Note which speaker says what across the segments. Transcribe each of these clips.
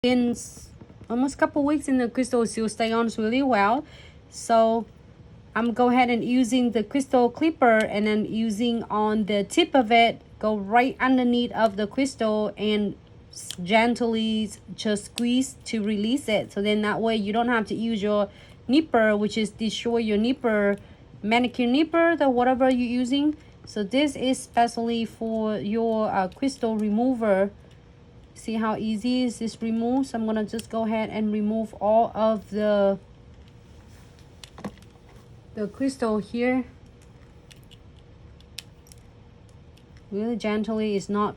Speaker 1: in almost a couple weeks, and the crystal still stay on really well. So I'm go ahead and using the crystal clipper, and then using on the tip of it, go right underneath of the crystal and gently just squeeze to release it. So then that way you don't have to use your nipper, which is destroy your nipper, manicure nipper, the whatever you're using. So this is specially for your crystal remover. See how easy is this remove? So I'm gonna just go ahead and remove all of the crystal here. Really gently, it's not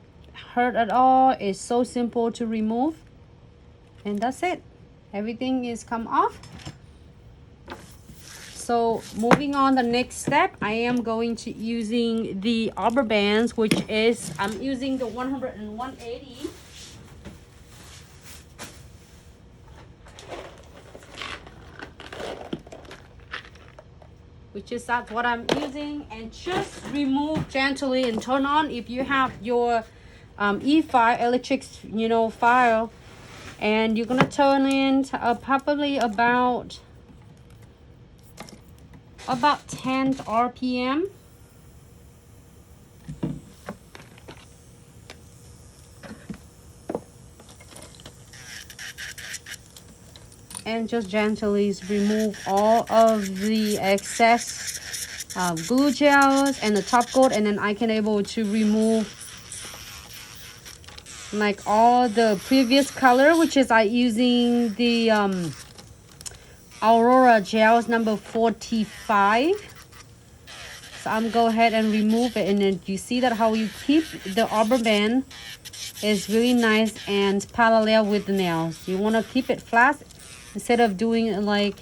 Speaker 1: hurt at all. It's so simple to remove, and that's it. Everything is come off. So moving on, the next step, I am going to using the arbor bands, which is I'm using the 100 and 180. Which is that's what I'm using, and just remove gently and turn on if you have your e-file, electric, file, and you're gonna turn in probably about 10 RPM. And just gently remove all of the excess glue gels and the top coat, and then I can able to remove like all the previous color, which is I using the Aurora gels number 45. So I'm go ahead and remove it, and then you see that how you keep the arbor band is really nice and parallel with the nails. You want to keep it flat instead of doing it like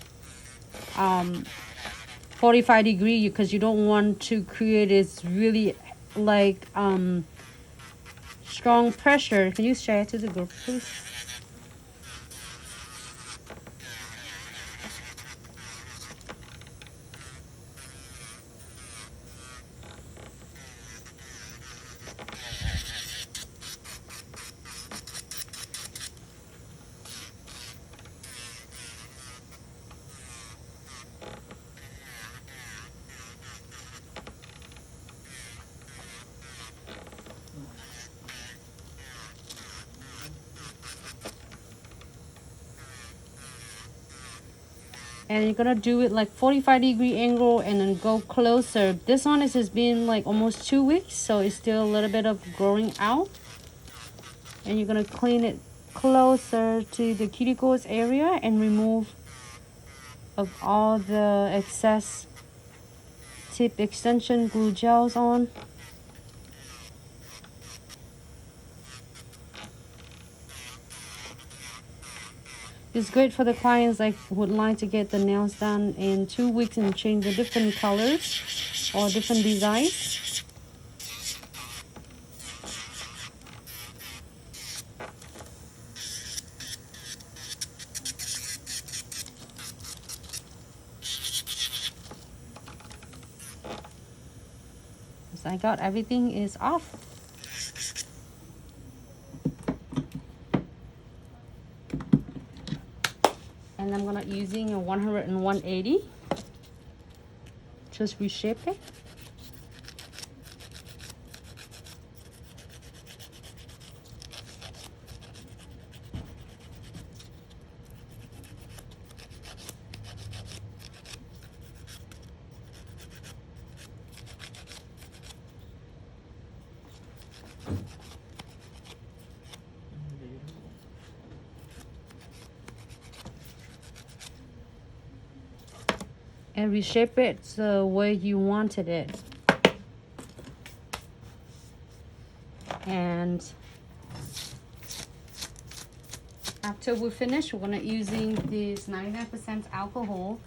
Speaker 1: 45 degree, because you don't want to create this really like strong pressure. Can you share it to the group, please? And you're gonna do it like 45 degree angle and then go closer. This one is just been like almost 2 weeks, so it's still a little bit of growing out. And you're gonna clean it closer to the cuticles area and remove of all the excess tip extension glue gels on. It's great for the clients like would like to get the nails done in 2 weeks and change the different colors or different designs. So I got everything is off. And I'm gonna using a 100 and 180. Just reshape it. And reshape it the way you wanted it. And after we finish, we're gonna using this 99% alcohol.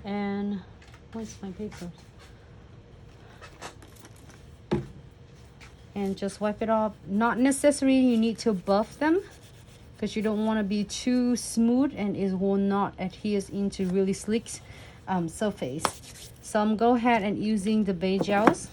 Speaker 1: And where's my paper? And just wipe it off. Not necessary you need to buff them, because you don't want to be too smooth and it will not adhere into really slick surface. So I'm go ahead and using the beige gels.